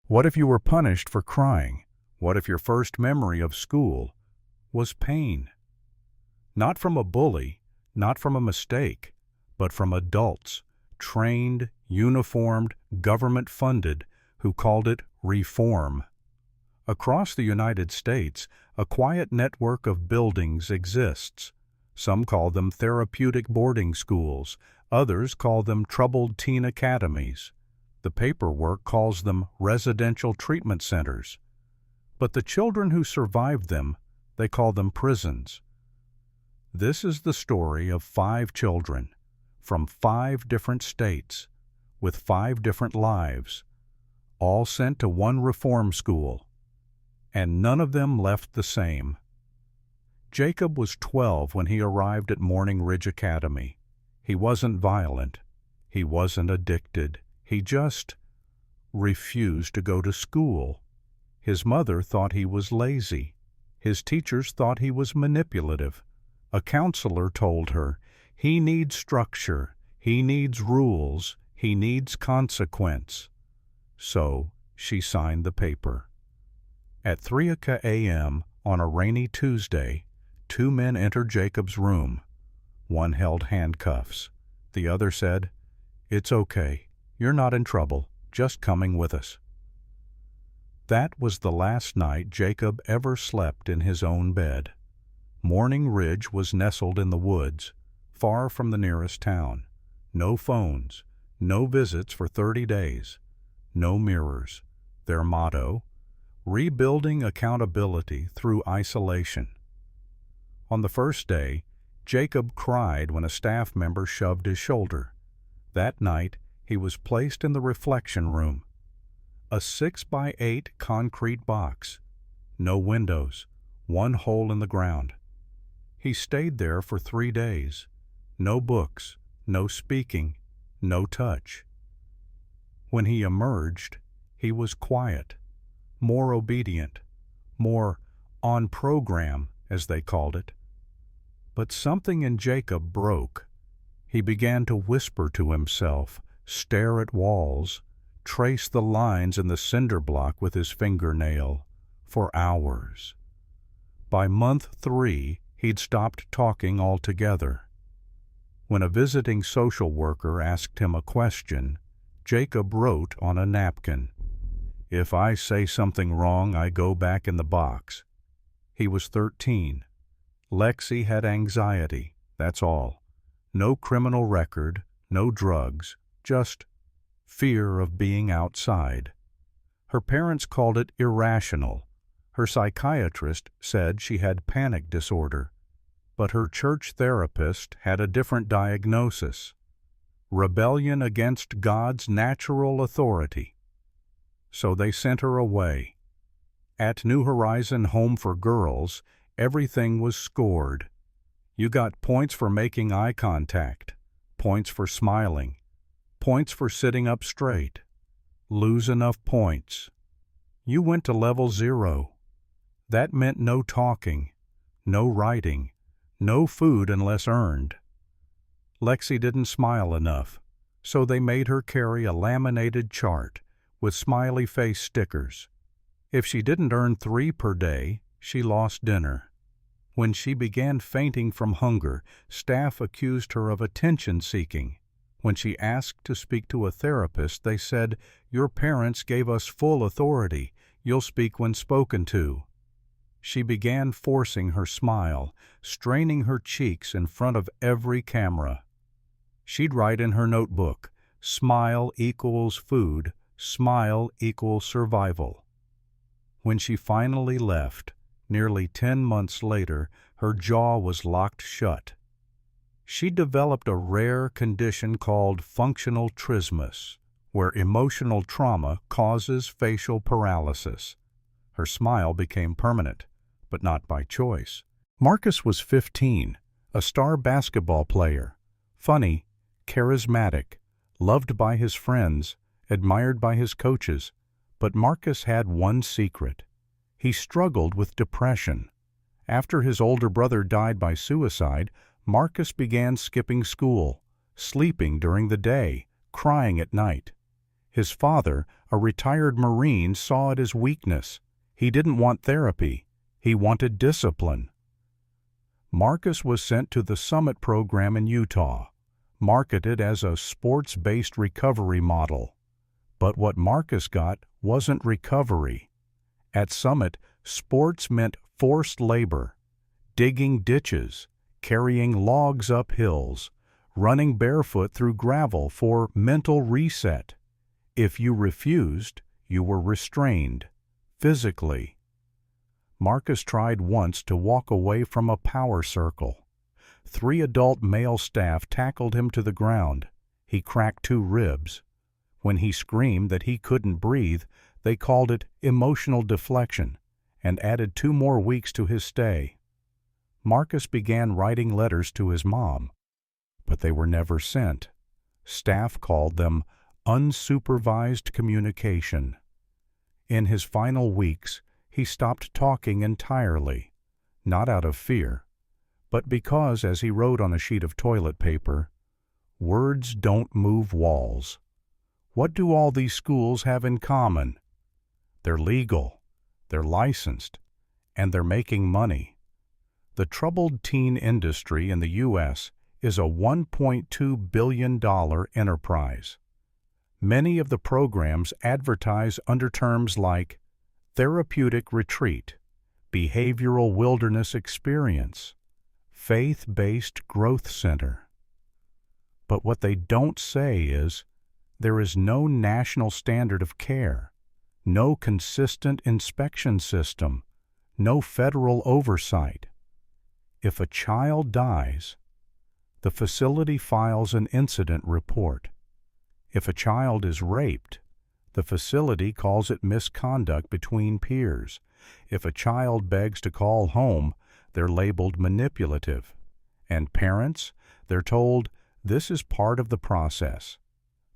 What if you were punished for crying? What if your first memory of school was pain? Not from a bully, not from a mistake, but from adults, trained, uniformed, government-funded, who called it reform. Across the United States, a quiet network of buildings exists. Some call them therapeutic boarding schools, others call them troubled teen academies. The paperwork calls them residential treatment centers. But the children who survived them, they call them prisons. This is the story of 5 children from 5 different states with 5 different lives, all sent to one reform school, and none of them left the same. Jacob was 12 when he arrived at Morning Ridge Academy. He wasn't violent. He wasn't addicted. He just refused to go to school. His mother thought he was lazy. His teachers thought he was manipulative. A counselor told her, he needs structure, he needs rules, he needs consequence. So she signed the paper. At 3 a.m. on a rainy Tuesday, 2 men entered Jacob's room. One held handcuffs. The other said, "It's okay. You're not in trouble. Just coming with us." That was the last night Jacob ever slept in his own bed. Morning Ridge was nestled in the woods, far from the nearest town. No phones, no visits for 30 days, no mirrors. Their motto, rebuilding accountability through isolation. On the first day, Jacob cried when a staff member shoved his shoulder. That night, he was placed in the reflection room, a 6x8 concrete box, no windows, one hole in the ground. He stayed there for 3 days, no books, no speaking, no touch. When he emerged, he was quiet, more obedient, more on program, as they called it. But something in Jacob broke. He began to whisper to himself, stare at walls, trace the lines in the cinder block with his fingernail for hours. By month 3, he'd stopped talking altogether. When a visiting social worker asked him a question, Jacob wrote on a napkin, "If I say something wrong, I go back in the box." He was 13. Lexi had anxiety, that's all. No criminal record, no drugs, just fear of being outside. Her parents called it irrational. Her psychiatrist said she had panic disorder. But her church therapist had a different diagnosis: rebellion against God's natural authority. So they sent her away. At New Horizon Home for Girls, everything was scored. You got points for making eye contact, points for smiling, points for sitting up straight. Lose enough points. You went to level 0. That meant no talking, no writing, no food unless earned. Lexi didn't smile enough, so they made her carry a laminated chart with smiley face stickers. If she didn't earn 3 per day, she lost dinner. When she began fainting from hunger, staff accused her of attention-seeking. When she asked to speak to a therapist, they said, "Your parents gave us full authority. You'll speak when spoken to." She began forcing her smile, straining her cheeks in front of every camera. She'd write in her notebook, "Smile equals food, smile equals survival." When she finally left, nearly 10 months later, her jaw was locked shut. She developed a rare condition called functional trismus, where emotional trauma causes facial paralysis. Her smile became permanent, but not by choice. Marcus was 15, a star basketball player, funny, charismatic, loved by his friends, admired by his coaches. But Marcus had one secret. He struggled with depression. After his older brother died by suicide, Marcus began skipping school, sleeping during the day, crying at night. His father, A retired Marine saw it as weakness. He didn't want therapy. He wanted discipline. Marcus was sent to the Summit program in Utah, marketed as a sports-based recovery model. But what Marcus got wasn't recovery. At Summit, sports meant forced labor, digging ditches, carrying logs up hills, running barefoot through gravel for mental reset. If you refused, you were restrained, physically. Marcus tried once to walk away from a power circle. 3 adult male staff tackled him to the ground. He cracked 2 ribs. When he screamed that he couldn't breathe, they called it emotional deflection and added 2 more weeks to his stay. Marcus began writing letters to his mom, but they were never sent. Staff called them unsupervised communication. In his final weeks, he stopped talking entirely, not out of fear, but because, as he wrote on a sheet of toilet paper, words don't move walls. What do all these schools have in common? They're legal, they're licensed, and they're making money. The troubled teen industry in the U.S. is a $1.2 billion enterprise. Many of the programs advertise under terms like therapeutic retreat, behavioral wilderness experience, faith-based growth center. But what they don't say is there is no national standard of care, no consistent inspection system, no federal oversight. If a child dies, the facility files an incident report. If a child is raped, the facility calls it misconduct between peers. If a child begs to call home, they're labeled manipulative. And parents, they're told this is part of the process.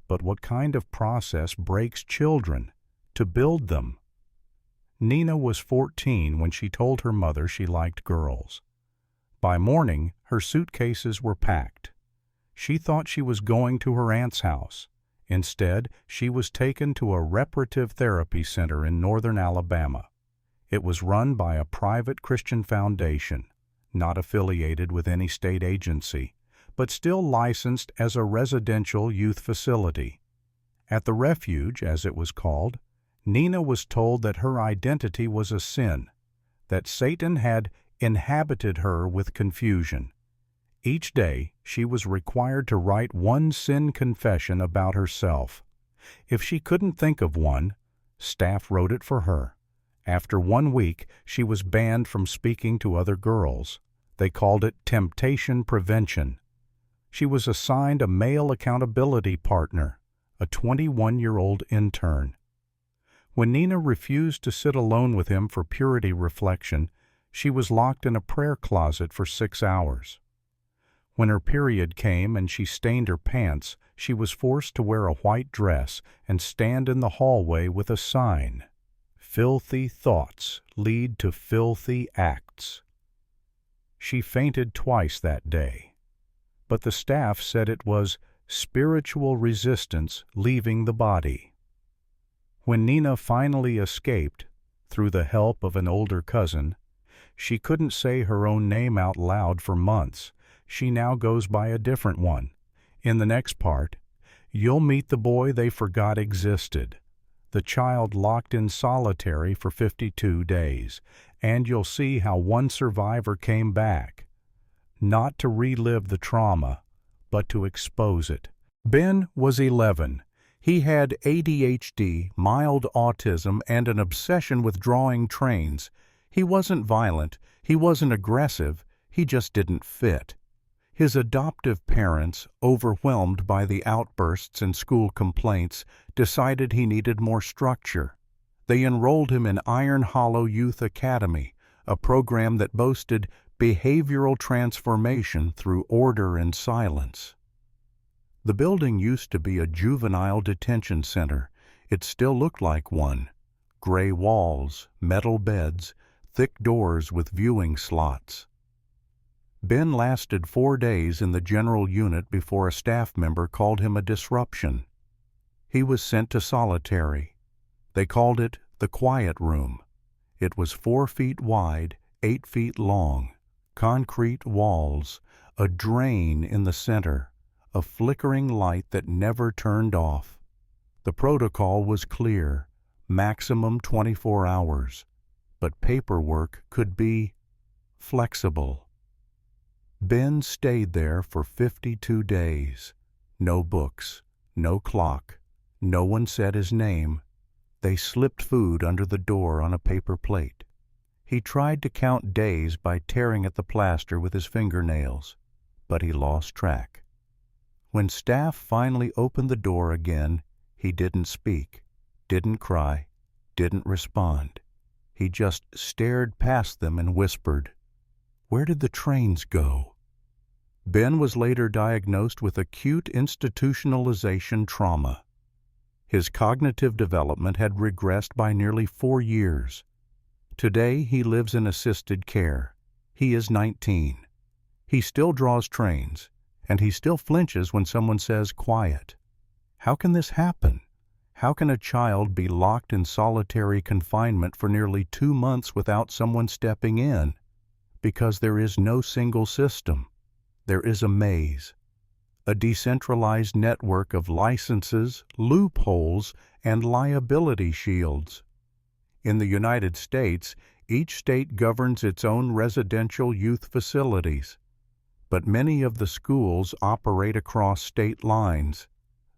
But what kind of process breaks children to build them? Nina was 14 when she told her mother she liked girls. By morning, her suitcases were packed. She thought she was going to her aunt's house. Instead, she was taken to a reparative therapy center in northern Alabama. It was run by a private Christian foundation, not affiliated with any state agency, but still licensed as a residential youth facility. At the refuge, as it was called, Nina was told that her identity was a sin, that Satan had inhabited her with confusion. Each day, she was required to write one sin confession about herself. If she couldn't think of one, staff wrote it for her. After 1 week, she was banned from speaking to other girls. They called it temptation prevention. She was assigned a male accountability partner, a 21-year-old intern. When Nina refused to sit alone with him for purity reflection, she was locked in a prayer closet for 6 hours. When her period came and she stained her pants, she was forced to wear a white dress and stand in the hallway with a sign, "Filthy thoughts lead to filthy acts." She fainted twice that day, but the staff said it was spiritual resistance leaving the body. When Nina finally escaped, through the help of an older cousin, she couldn't say her own name out loud for months. She now goes by a different one. In the next part, you'll meet the boy they forgot existed, the child locked in solitary for 52 days, and you'll see how one survivor came back, not to relive the trauma, but to expose it. Ben was 11. He had ADHD, mild autism, and an obsession with drawing trains. He wasn't violent, he wasn't aggressive, he just didn't fit. His adoptive parents, overwhelmed by the outbursts and school complaints, decided he needed more structure. They enrolled him in Iron Hollow Youth Academy, a program that boasted behavioral transformation through order and silence. The building used to be a juvenile detention center. It still looked like one. Gray walls, metal beds, thick doors with viewing slots. Ben lasted 4 days in the general unit before a staff member called him a disruption. He was sent to solitary, They called it the quiet room. It was 4 feet wide, 8 feet long, concrete walls, a drain in the center, a flickering light that never turned off. The protocol was clear, maximum 24 hours, but paperwork could be flexible. Ben stayed there for 52 days. No books, no clock, no one said his name. They slipped food under the door on a paper plate. He tried to count days by tearing at the plaster with his fingernails, but he lost track. When staff finally opened the door again, he didn't speak, didn't cry, didn't respond. He just stared past them and whispered, "Where did the trains go?" Ben was later diagnosed with acute institutionalization trauma. His cognitive development had regressed by nearly 4 years. Today he lives in assisted care. He is 19. He still draws trains, and he still flinches when someone says quiet. How can this happen? How can a child be locked in solitary confinement for nearly 2 months without someone stepping in? Because there is no single system. There is a maze, a decentralized network of licenses, loopholes, and liability shields. In the United States, each state governs its own residential youth facilities, but many of the schools operate across state lines.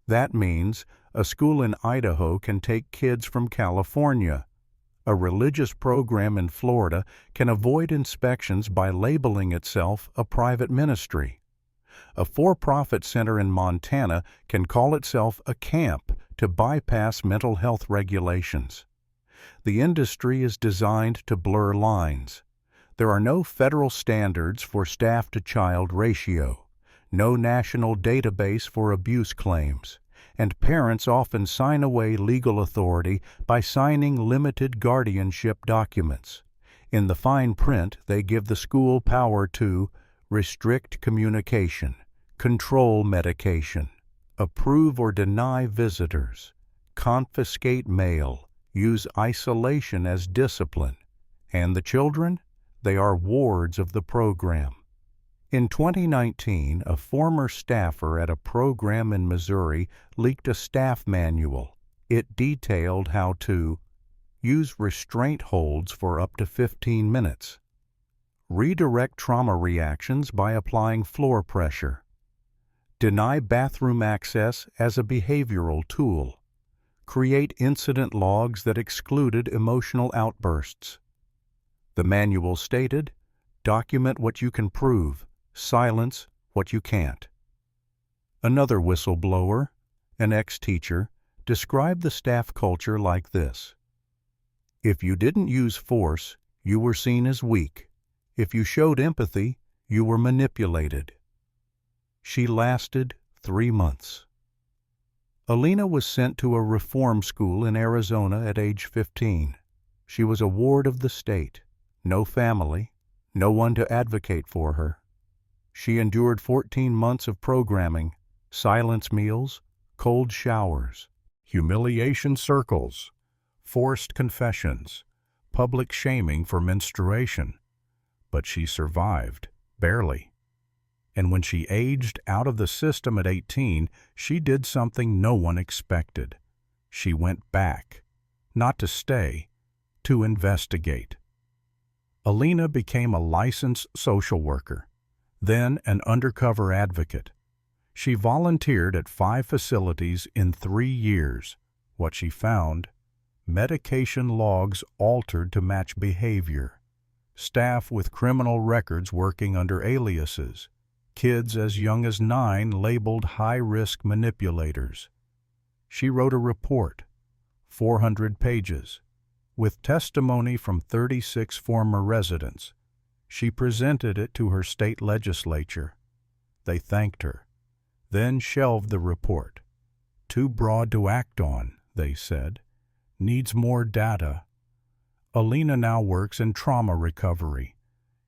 That means a school in Idaho can take kids from California. A religious program in Florida can avoid inspections by labeling itself a private ministry. A for-profit center in Montana can call itself a camp to bypass mental health regulations. The industry is designed to blur lines. There are no federal standards for staff-to-child ratio, no national database for abuse claims, and parents often sign away legal authority by signing limited guardianship documents. In the fine print, they give the school power to restrict communication, control medication, approve or deny visitors, confiscate mail, use isolation as discipline. And the children? They are wards of the program. In 2019, a former staffer at a program in Missouri leaked a staff manual. It detailed how to use restraint holds for up to 15 minutes, redirect trauma reactions by applying floor pressure, deny bathroom access as a behavioral tool, create incident logs that excluded emotional outbursts. The manual stated, document what you can prove, silence what you can't. Another whistleblower, an ex-teacher, described the staff culture like this: if you didn't use force, you were seen as weak. If you showed empathy, you were manipulated. She lasted 3 months. Alina was sent to a reform school in Arizona at age 15. She was a ward of the state. No family, no one to advocate for her. She endured 14 months of programming, silence meals, cold showers, humiliation circles, forced confessions, public shaming for menstruation. But she survived, barely. And when she aged out of the system at 18, she did something no one expected. She went back, not to stay, to investigate. Alina became a licensed social worker, then an undercover advocate. She volunteered at 5 facilities in 3 years. What she found: medication logs altered to match behavior, staff with criminal records working under aliases, kids as young as 9 labeled high-risk manipulators. She wrote a report, 400 pages, with testimony from 36 former residents. She presented it to her state legislature. They thanked her, then shelved the report. Too broad to act on, they said. Needs more data. Alina now works in trauma recovery.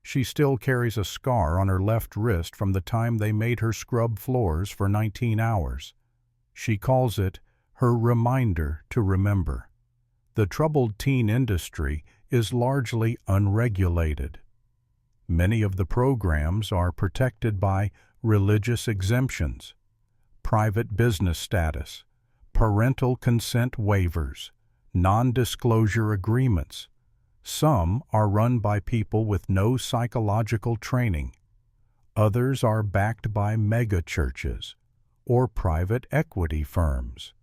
She still carries a scar on her left wrist from the time they made her scrub floors for 19 hours. She calls it her reminder to remember. The troubled teen industry is largely unregulated. Many of the programs are protected by religious exemptions, private business status, parental consent waivers, non-disclosure agreements. Some are run by people with no psychological training. Others are backed by megachurches or private equity firms.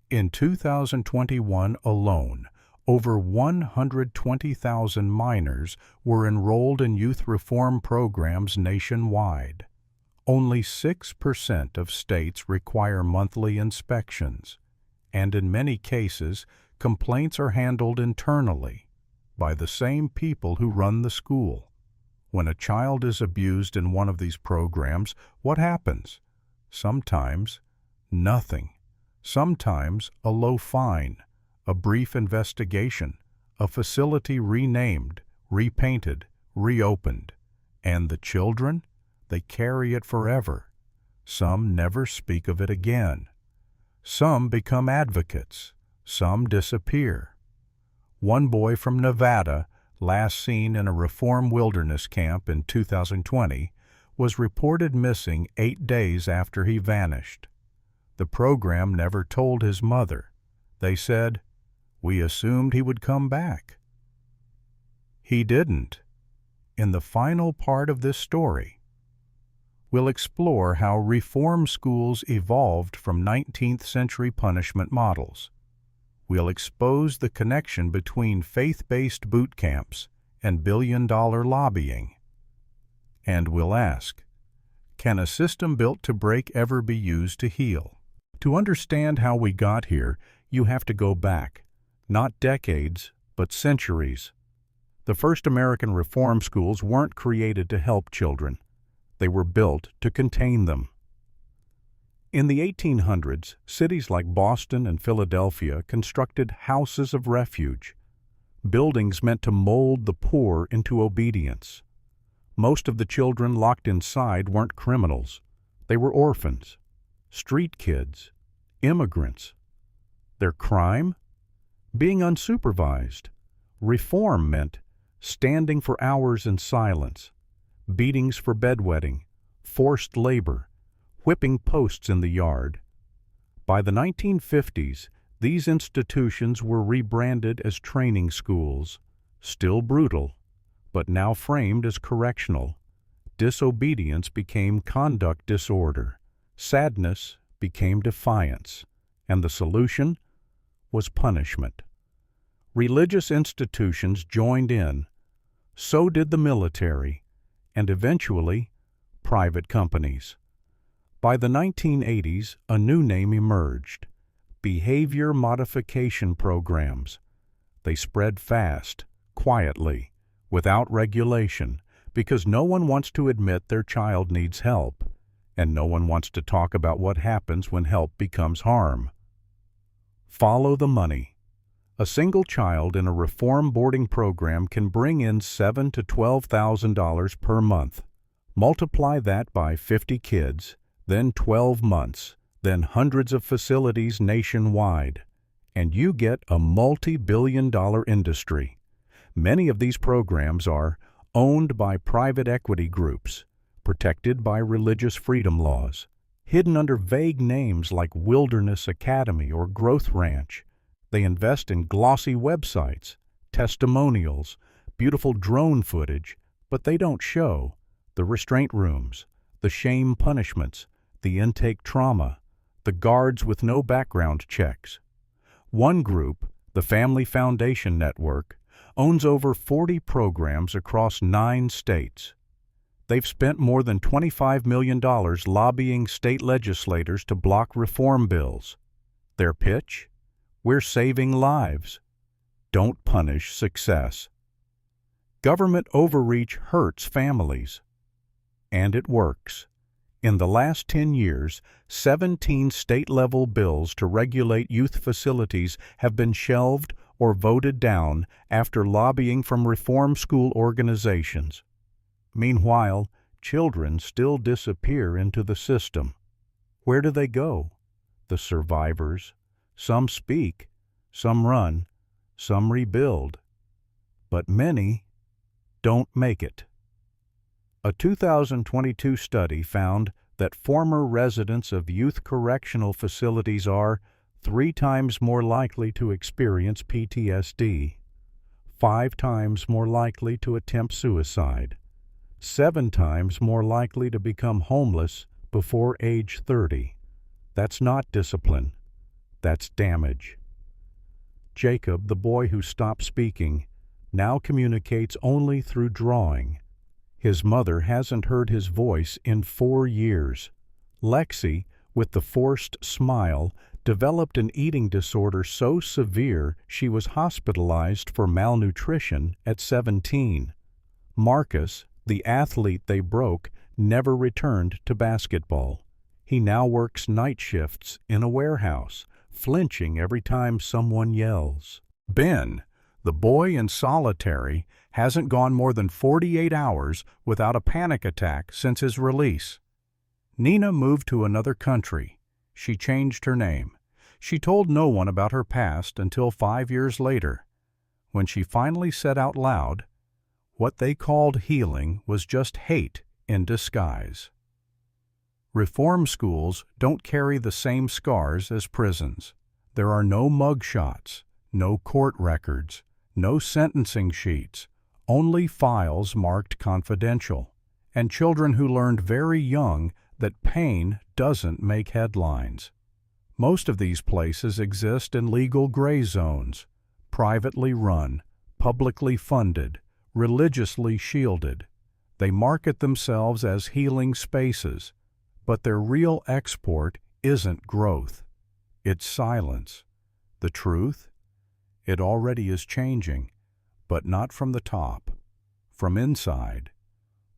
In 2021 alone, over 120,000 minors were enrolled in youth reform programs nationwide. Only 6% of states require monthly inspections, and in many cases, complaints are handled internally by the same people who run the school. When a child is abused in one of these programs, what happens? Sometimes nothing. Sometimes a low fine, a brief investigation, a facility renamed, repainted, reopened. And the children? They carry it forever. Some never speak of it again. Some become advocates. Some disappear. One boy from Nevada, last seen in a reform wilderness camp in 2020, was reported missing 8 days after he vanished. The program never told his mother. They said, "We assumed he would come back." He didn't. In the final part of this story, we'll explore how reform schools evolved from 19th century punishment models. We'll expose the connection between faith-based boot camps and billion-dollar lobbying. And we'll ask, can a system built to break ever be used to heal? To understand how we got here, you have to go back, not decades, but centuries. The first American reform schools weren't created to help children. They were built to contain them. In the 1800s, cities like Boston and Philadelphia constructed houses of refuge, buildings meant to mold the poor into obedience. Most of the children locked inside weren't criminals. They were orphans, street kids, immigrants. Their crime? Being unsupervised. Reform meant standing for hours in silence, beatings for bedwetting, forced labor, whipping posts in the yard. By the 1950s, these institutions were rebranded as training schools, still brutal, but now framed as correctional. Disobedience became conduct disorder. Sadness became defiance, and the solution was punishment. Religious institutions joined in, so did the military, and eventually private companies. By the 1980s, a new name emerged: behavior modification programs. They spread fast, quietly, without regulation, because no one wants to admit their child needs help, and no one wants to talk about what happens when help becomes harm. Follow the money. A single child in a reform boarding program can bring in $7,000 to $12,000 per month. Multiply that by 50 kids, then 12 months, then hundreds of facilities nationwide, and you get a multi-billion-dollar industry. Many of these programs are owned by private equity groups, protected by religious freedom laws, hidden under vague names like Wilderness Academy or Growth Ranch. They invest in glossy websites, testimonials, beautiful drone footage, but they don't show the restraint rooms, the shame punishments, the intake trauma, the guards with no background checks. One group, the Family Foundation Network, owns over 40 programs across 9 states. They've spent more than $25 million lobbying state legislators to block reform bills. Their pitch? We're saving lives. Don't punish success. Government overreach hurts families. And it works. In the last 10 years, 17 state-level bills to regulate youth facilities have been shelved or voted down after lobbying from reform school organizations. Meanwhile, children still disappear into the system. Where do they go? The survivors. Some speak, some run, some rebuild, but many don't make it. A 2022 study found that former residents of youth correctional facilities are 3 times more likely to experience PTSD, 5 times more likely to attempt suicide, 7 times more likely to become homeless before age 30. That's not discipline. That's damage. Jacob, the boy who stopped speaking, now communicates only through drawing. His mother hasn't heard his voice in 4 years. Lexi, with the forced smile, developed an eating disorder so severe she was hospitalized for malnutrition at 17. Marcus, the athlete they broke, never returned to basketball. He now works night shifts in a warehouse, flinching every time someone yells. Ben, the boy in solitary, hasn't gone more than 48 hours without a panic attack since his release. Nina moved to another country. She changed her name. She told no one about her past until 5 years later, when she finally said out loud, what they called healing was just hate in disguise. Reform schools don't carry the same scars as prisons. There are no mugshots, no court records, no sentencing sheets, only files marked confidential, and children who learned very young that pain doesn't make headlines. Most of these places exist in legal gray zones, privately run, publicly funded, religiously shielded. They market themselves as healing spaces, but their real export isn't growth. It's silence. The truth? It already is changing, but not from the top, from inside.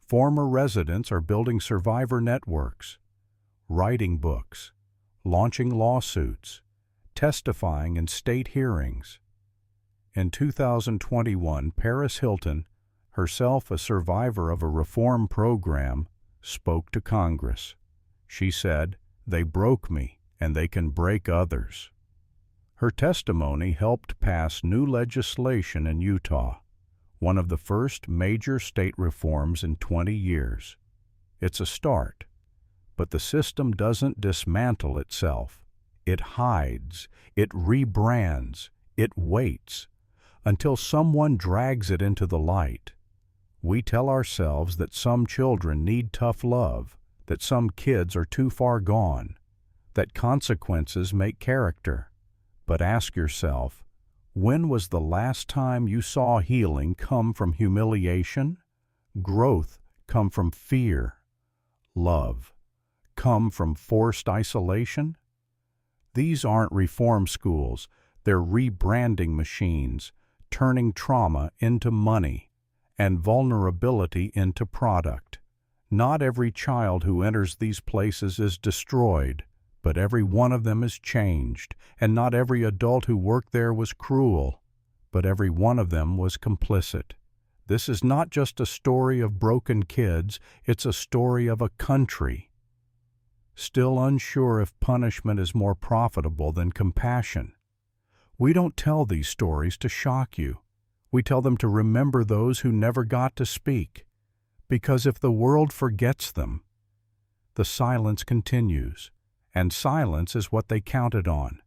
Former residents are building survivor networks, writing books, launching lawsuits, testifying in state hearings. In 2021, Paris Hilton, herself a survivor of a reform program, spoke to Congress. She said, "They broke me, and they can break others." Her testimony helped pass new legislation in Utah, one of the first major state reforms in 20 years. It's a start, but the system doesn't dismantle itself. It hides, it rebrands, it waits, until someone drags it into the light. We tell ourselves that some children need tough love, that some kids are too far gone, that consequences make character. But ask yourself, when was the last time you saw healing come from humiliation, growth come from fear, love come from forced isolation? These aren't reform schools, they're rebranding machines, turning trauma into money and vulnerability into product. Not every child who enters these places is destroyed, but every one of them is changed, and not every adult who worked there was cruel, but every one of them was complicit. This is not just a story of broken kids, it's a story of a country. Still unsure if punishment is more profitable than compassion. We don't tell these stories to shock you. We tell them to remember those who never got to speak, because if the world forgets them, the silence continues. And silence is what they counted on.